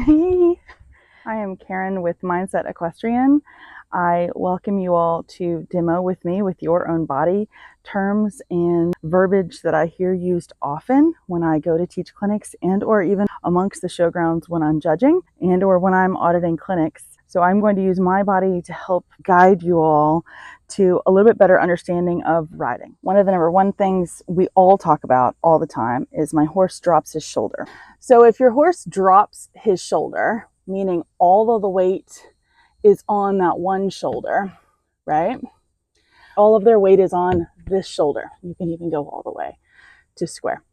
Hey, I am Karen with Mindset Equestrian. I welcome you all to demo with me with your own body terms and verbiage that I hear used often when I go to teach clinics and or even amongst the showgrounds when I'm judging and or when I'm auditing clinics. So I'm going to use my body to help guide you all to a little bit better understanding of riding. One of the number one things we all talk about all the time is my horse drops his shoulder. So if your horse drops his shoulder, meaning all of the weight is on that one shoulder, right? All of their weight is on this shoulder. You can even go all the way to square.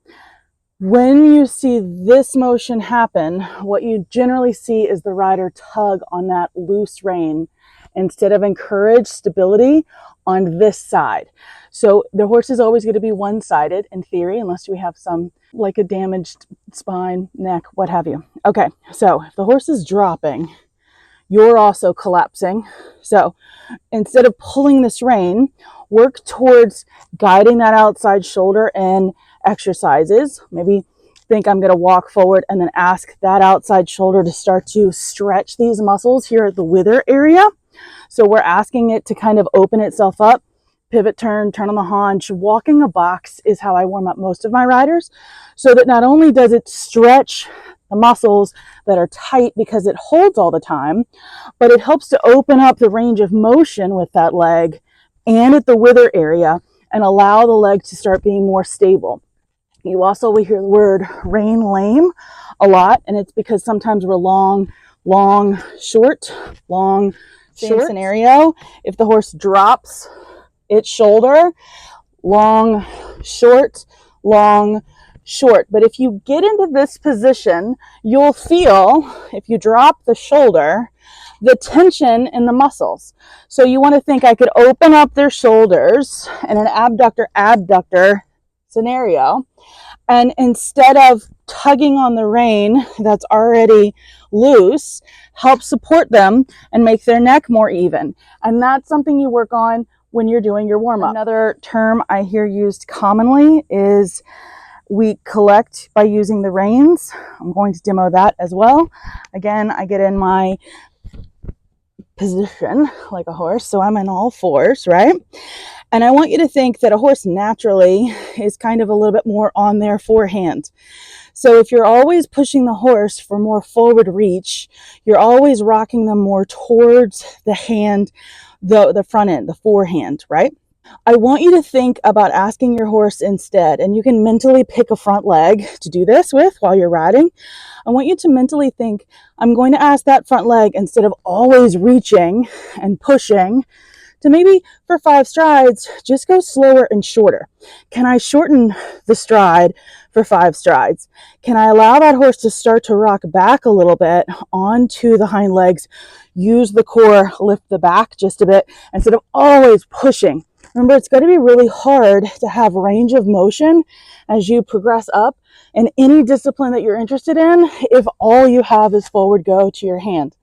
When you see this motion happen, what you generally see is the rider tug on that loose rein instead of encourage stability on this side. So the horse is always going to be one-sided in theory, unless we have some like a damaged spine, neck, what have you. Okay, so if the horse is dropping, you're also collapsing. So instead of pulling this rein, work towards guiding that outside shoulder in exercises. Maybe think I'm going to walk forward and then ask that outside shoulder to start to stretch these muscles here at the wither area. So we're asking it to kind of open itself up, pivot, turn on the haunch. Walking a box is how I warm up most of my riders, so that not only does it stretch the muscles that are tight because it holds all the time, but it helps to open up the range of motion with that leg and at the wither area and allow the leg to start being more stable. You also will hear the word rein lame a lot, and it's because sometimes we're long, short. Same scenario. If the horse drops its shoulder, long, short, long, short. But if you get into this position, you'll feel, if you drop the shoulder, the tension in the muscles. So you want to think I could open up their shoulders in an abductor scenario. And instead of tugging on the rein that's already loose, help support them and make their neck more even. And that's something you work on when you're doing your warm-up. Another term I hear used commonly is we collect by using the reins. I'm going to demo that as well. Again, I get in my position like a horse, so I'm in all fours, right? And I want you to think that a horse naturally is kind of a little bit more on their forehand. So if you're always pushing the horse for more forward reach, you're always rocking them more towards the hand, the front end, the forehand, right? I want you to think about asking your horse instead, and you can mentally pick a front leg to do this with while you're riding. I want you to mentally think, I'm going to ask that front leg, instead of always reaching and pushing, to maybe for 5 strides, just go slower and shorter. Can I shorten the stride for 5 strides? Can I allow that horse to start to rock back a little bit onto the hind legs, use the core, lift the back just a bit, instead of always pushing? Remember, it's going to be really hard to have range of motion as you progress up in any discipline that you're interested in if all you have is forward go to your hand.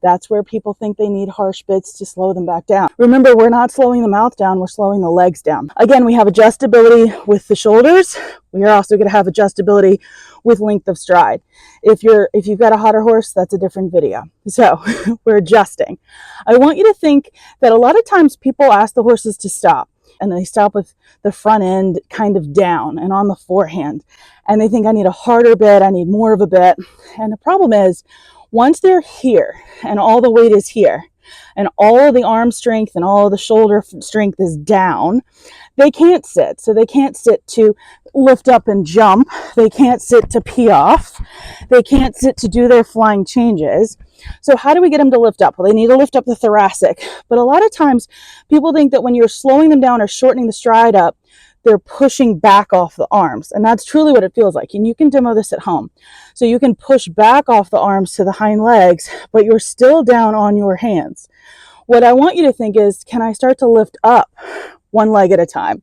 That's where people think they need harsh bits to slow them back down. Remember, we're not slowing the mouth down, we're slowing the legs down. Again, we have adjustability with the shoulders. We are also going to have adjustability with length of stride. If you've got a hotter horse, that's a different video. So we're adjusting. I want you to think that a lot of times people ask the horses to stop, and they stop with the front end kind of down and on the forehand. And they think, I need a harder bit, I need more of a bit. And the problem is, once they're here and all the weight is here and all of the arm strength and all of the shoulder strength is down, they can't sit. So they can't sit to lift up and jump. They can't sit to pee off. They can't sit to do their flying changes. So how do we get them to lift up? Well, they need to lift up the thoracic. But a lot of times people think that when you're slowing them down or shortening the stride up, they're pushing back off the arms. And that's truly what it feels like. And you can demo this at home. So you can push back off the arms to the hind legs, but you're still down on your hands. What I want you to think is, can I start to lift up one leg at a time?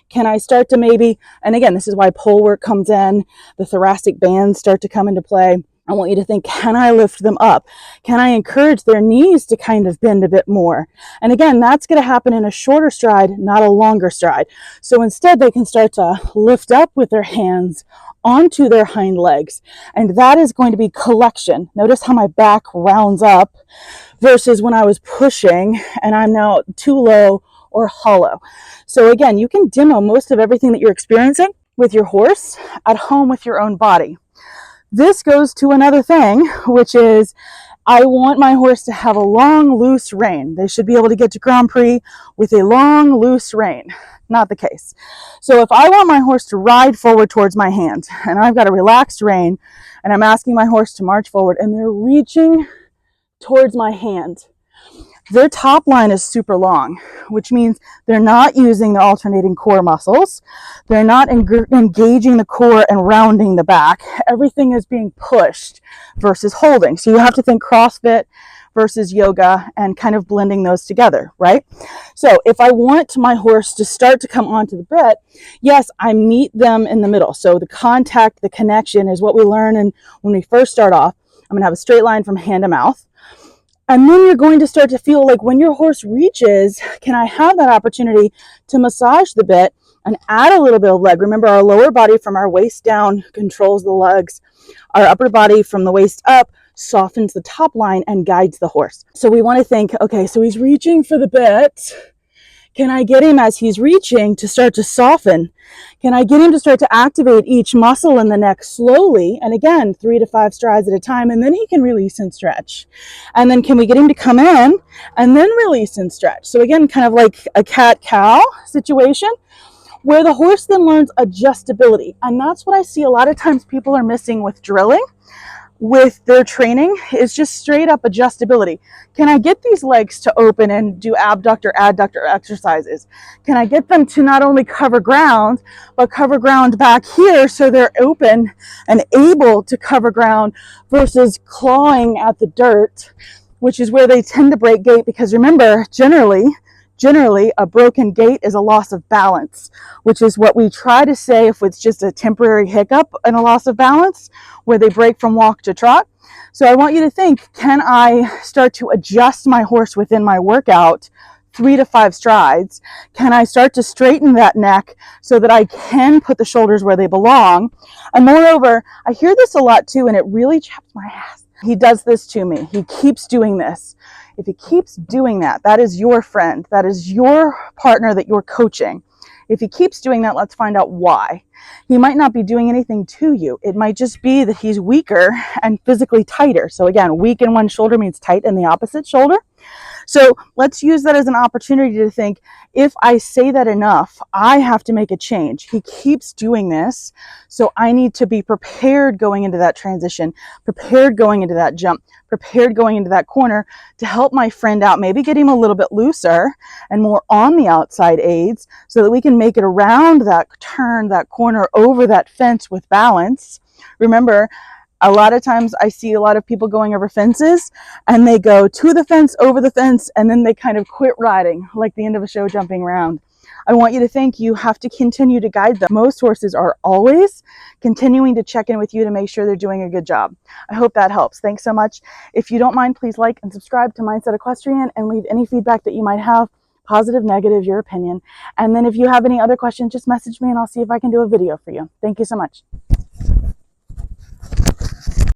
Can I start to maybe, and again, this is why pole work comes in, the thoracic bands start to come into play. I want you to think, can I lift them up? Can I encourage their knees to kind of bend a bit more? And again, that's going to happen in a shorter stride, not a longer stride. So instead, they can start to lift up with their hands onto their hind legs. And that is going to be collection. Notice how my back rounds up versus when I was pushing and I'm now too low or hollow. So again, you can demo most of everything that you're experiencing with your horse at home with your own body. This goes to another thing, which is I want my horse to have a long, loose rein. They should be able to get to Grand Prix with a long, loose rein. Not the case. So if I want my horse to ride forward towards my hand and I've got a relaxed rein and I'm asking my horse to march forward and they're reaching towards my hand, their top line is super long, which means they're not using the alternating core muscles. They're not engaging the core and rounding the back. Everything is being pushed versus holding. So you have to think CrossFit versus yoga and kind of blending those together, right? So if I want my horse to start to come onto the bit, yes, I meet them in the middle. So the contact, the connection is what we learn. And when we first start off, I'm going to have a straight line from hand to mouth. And then you're going to start to feel like when your horse reaches, can I have that opportunity to massage the bit and add a little bit of leg? Remember, our lower body from our waist down controls the legs. Our upper body from the waist up softens the top line and guides the horse. So we want to think, okay, so he's reaching for the bit. Can I get him as he's reaching to start to soften? Can I get him to start to activate each muscle in the neck slowly? And again, 3 to 5 strides at a time, and then he can release and stretch. And then can we get him to come in and then release and stretch? So again, kind of like a cat-cow situation where the horse then learns adjustability. And that's what I see a lot of times people are missing with drilling. With their training is just straight up adjustability. Can I get these legs to open and do abductor, adductor exercises? Can I get them to not only cover ground, but cover ground back here so they're open and able to cover ground versus clawing at the dirt, which is where they tend to break gait, because remember, generally a broken gait is a loss of balance, which is what we try to say if it's just a temporary hiccup and a loss of balance where they break from walk to trot. So I want you to think, can I start to adjust my horse within my workout 3 to 5 strides? Can I start to straighten that neck so that I can put the shoulders where they belong? And moreover, I hear this a lot too, and it really chaps my ass. He does this to me. He keeps doing this. If he keeps doing that, that is your friend. That is your partner that you're coaching. If he keeps doing that, let's find out why. He might not be doing anything to you. It might just be that he's weaker and physically tighter. So again, weak in one shoulder means tight in the opposite shoulder. So let's use that as an opportunity to think, if I say that enough, I have to make a change. He keeps doing this, so I need to be prepared going into that transition, prepared going into that jump, prepared going into that corner to help my friend out, maybe get him a little bit looser and more on the outside aids so that we can make it around that turn, that corner, over that fence with balance. Remember, a lot of times I see a lot of people going over fences and they go to the fence, over the fence, and then they kind of quit riding, like the end of a show jumping around. I want you to think you have to continue to guide them. Most horses are always continuing to check in with you to make sure they're doing a good job. I hope that helps. Thanks so much. If you don't mind, please like and subscribe to Mindset Equestrian and leave any feedback that you might have, positive, negative, your opinion. And then if you have any other questions, just message me and I'll see if I can do a video for you. Thank you so much.